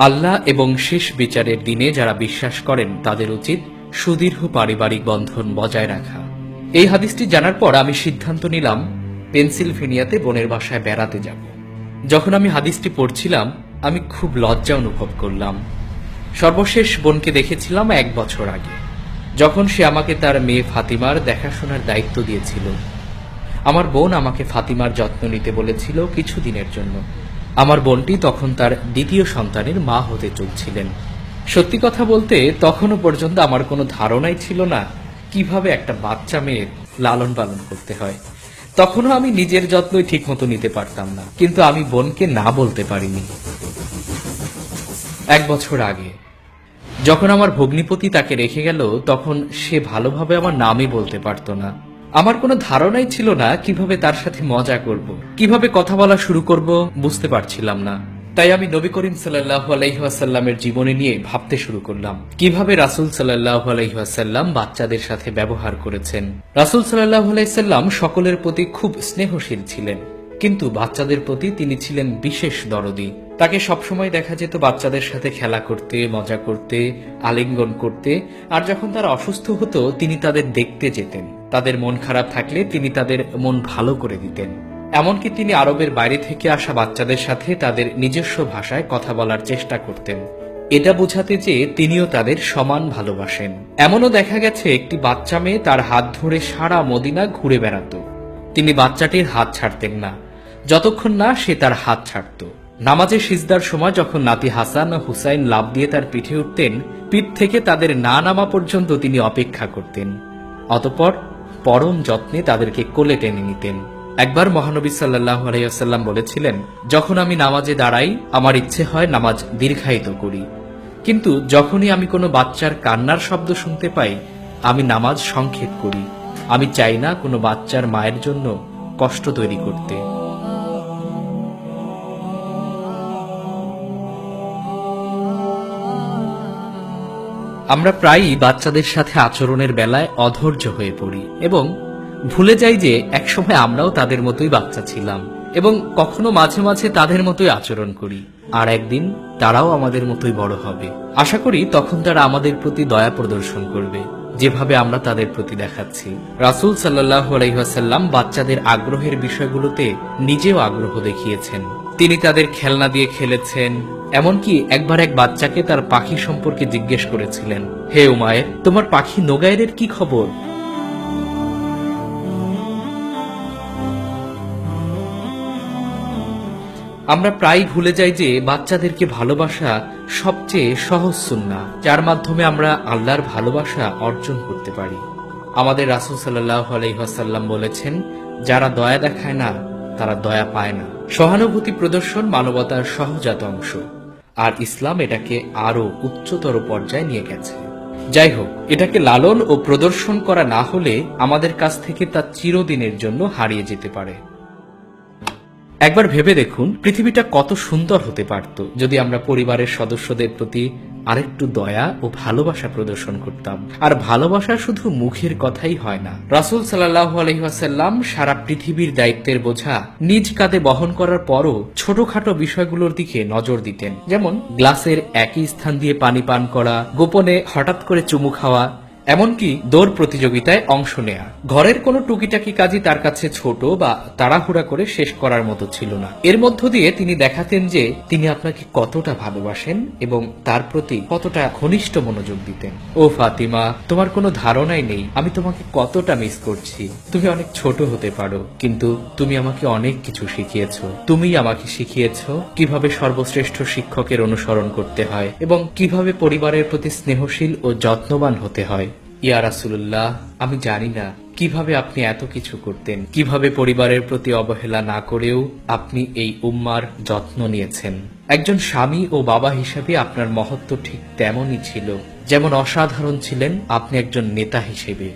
আল্লাহ এবং শেষ বিচারের দিনে যারা বিশ্বাস করেন তাদের উচিত সুদীর্ঘ পারিবারিক বন্ধন বজায় রাখা। এই হাদিসটি জানার পর আমি সিদ্ধান্ত নিলাম পেনসিলভেনিয়াতে বোনের বাসায় বেড়াতে যাব। যখন আমি হাদিসটি পড়ছিলাম আমি খুব লজ্জা অনুভব করলাম। সর্বশেষ বোনকে দেখেছিলাম 1 বছর আগে, যখন সে আমাকে তার মেয়ে ফাতিমার দেখাশোনার দায়িত্ব দিয়েছিল। আমার বোন আমাকে ফাতিমার যত্ন নিতে বলেছিল কিছুদিনের জন্য। আমার বোনটি তখন তার দ্বিতীয় সন্তানের মা হতে চলছিলেন। সত্যি কথা বলতে তখনও পর্যন্ত আমার কোনো ধারণাই ছিল না কিভাবে একটা বাচ্চা মেয়ের লালন পালন করতে হয়। তখনও আমি নিজের যত্নই ঠিক মতো নিতে পারতাম না, কিন্তু আমি বোনকে না বলতে পারিনি। 1 বছর আগে যখন আমার ভগ্নিপতি তাকে রেখে গেল, তখন সে ভালোভাবে আমার নামই বলতে পারত না। আমার কোনো ধারণাই ছিল না কিভাবে তার সাথে মজা করব, কিভাবে কথা বলা শুরু করব, বুঝতে পারছিলাম না। তাই আমি নবী করিম সাল্লাল্লাহু আলাইহি ওয়াসাল্লামের জীবনী নিয়ে ভাবতে শুরু করলাম, কিভাবে রাসূল সাল্লাল্লাহু আলাইহি ওয়াসাল্লাম বাচ্চাদের সাথে ব্যবহার করেছেন। রাসূল সাল্লাল্লাহু আলাইহি সাল্লাম সকলের প্রতি খুব স্নেহশীল ছিলেন, কিন্তু বাচ্চাদের প্রতি তিনি ছিলেন বিশেষ দরদী। তাকে সবসময় দেখা যেত বাচ্চাদের সাথে খেলা করতে, মজা করতে, আলিঙ্গন করতে। আর যখন তারা অসুস্থ হতো তিনি তাদের দেখতে যেতেন। তাদের মন খারাপ থাকলে তিনি তাদের মন ভালো করে দিতেন। এমনকি তিনি আরবের বাইরে থেকে আসা বাচ্চাদের সাথে তাদের নিজস্ব ভাষায় কথা বলার চেষ্টা করতেন, এটা বোঝাতে যে তিনিও তাদের সমান ভালোবাসেন। এমনও দেখা গেছে একটি বাচ্চা মেয়ে তার হাত ধরে সারা মদিনা ঘুরে বেড়াত। তিনি বাচ্চাটির হাত ছাড়তেন না যতক্ষণ না সে তার হাত ছাড়ত। নামাজে সিজদার সময় যখন নাতি হাসান ও হুসাইন লাফ দিয়ে তার পিঠে উঠতেন, পিঠ থেকে তাদের না নামা পর্যন্ত তিনি অপেক্ষা করতেন। অতঃপর পরম যত্নে তাদেরকে কোলে টেনে নিতেন। একবার মহানবী সাল্লাল্লাহু আলাইহি ওয়াসাল্লাম বলেছিলেন, যখন আমি নামাজে দাঁড়াই আমার ইচ্ছে হয় নামাজ দীর্ঘায়িত করি, কিন্তু যখনই আমি কোনো বাচ্চার কান্নার শব্দ শুনতে পাই আমি নামাজ সংক্ষেপ করি। আমি চাই না কোনো বাচ্চার মায়ের জন্য কষ্ট তৈরি করতে। আমরা প্রায়ই বাচ্চাদের সাথে আচরণের বেলায় অধৈর্য হয়ে পড়ি এবং ভুলে যাই যে একসময় আমরাও তাদের মতোই বাচ্চা ছিলাম এবং কখনো মাঝে মাঝে তাদের মতোই আচরণ করি। আর একদিন তারাও আমাদের মতোই বড় হবে। আশা করি তখন তারা আমাদের প্রতি দয়া প্রদর্শন করবে, যেভাবে আমরা তাদের প্রতি দেখাচ্ছি। রাসূল সাল্লাল্লাহু আলাইহি ওয়াসাল্লাম বাচ্চাদের আগ্রহের বিষয়গুলোতে নিজেও আগ্রহ দেখিয়েছেন। তিনি তাদের খেলনা দিয়ে খেলেছেন। এমনকি একবার এক বাচ্চাকে তার পাখি সম্পর্কে জিজ্ঞেস করেছিলেন, হে উমায়ের, তোমার পাখি নোগায়েরের কি খবর? আমরা প্রায় ভুলে যাই যে বাচ্চাদেরকে ভালোবাসা সবচেয়ে সহজ সুন্নাহ, যার মাধ্যমে আমরা আল্লাহর ভালোবাসা অর্জন করতে পারি। আমাদের রাসূল সাল্লাল্লাহু আলাইহি ওয়াসাল্লাম বলেছেন, যারা দয়া দেখায় না তারা দয়া পায় না। সহানুভূতি প্রদর্শন মানবতার সহজাত অংশ, আর ইসলাম এটাকে আরো উচ্চতর পর্যায়ে নিয়ে গেছে। যাই হোক, এটাকে লালন ও প্রদর্শন করা না হলে আমাদের কাছ থেকে তা চিরদিনের জন্য হারিয়ে যেতে পারে। একবার ভেবে দেখুন, পৃথিবীটা কত সুন্দর হতে পারত যদি আমরা পরিবারের সদস্যদের প্রতি আরেকটু দয়া ও ভালোবাসা প্রদর্শন করতাম। আর ভালোবাসা শুধু মুখের কথাই হয় না। রাসূল সাল্লাল্লাহু আলাইহি ওয়াসাল্লাম সারা পৃথিবীর দায়িত্বের বোঝা নিজ কাঁধে বহন করার পরও ছোটখাটো বিষয়গুলোর দিকে নজর দিতেন, যেমন গ্লাসের একই স্থান দিয়ে পানি পান করা, গোপনে হঠাৎ করে চুমু খাওয়া, এমনকি দৌড় প্রতিযোগিতায় অংশ নেয়া। ঘরের কোনো টুকিটাকি কাজই তার কাছে ছোট বা তাড়াহুড়া করে শেষ করার মতো ছিল না। এর মধ্য দিয়ে তিনি দেখাতেন যে তিনি আপনাকে কতটা ভালোবাসেন এবং তার প্রতি কতটা ঘনিষ্ঠ মনোযোগ দিতেন। ও ফাতিমা, তোমার কোনো ধারণাই নেই আমি তোমাকে কতটা মিস করছি। তুমি অনেক ছোট হতে পারো, কিন্তু তুমি আমাকে অনেক কিছু শিখিয়েছো। তুমিই আমাকে শিখিয়েছো কিভাবে সর্বশ্রেষ্ঠ শিক্ষকের অনুসরণ করতে হয় এবং কিভাবে পরিবারের প্রতি স্নেহশীল ও যত্নবান হতে হয়। ইয়া রাসূলুল্লাহ, আমি জানি না কিভাবে আপনি এত কিছু করতেন, কিভাবে পরিবারের প্রতি অবহেলা না করেও আপনি এই উম্মার যত্ন নিয়েছেন। একজন স্বামী ও বাবা হিসেবে আপনার মহত্ব ঠিক তেমনই ছিল যেমন অসাধারণ ছিলেন আপনি একজন নেতা হিসেবে।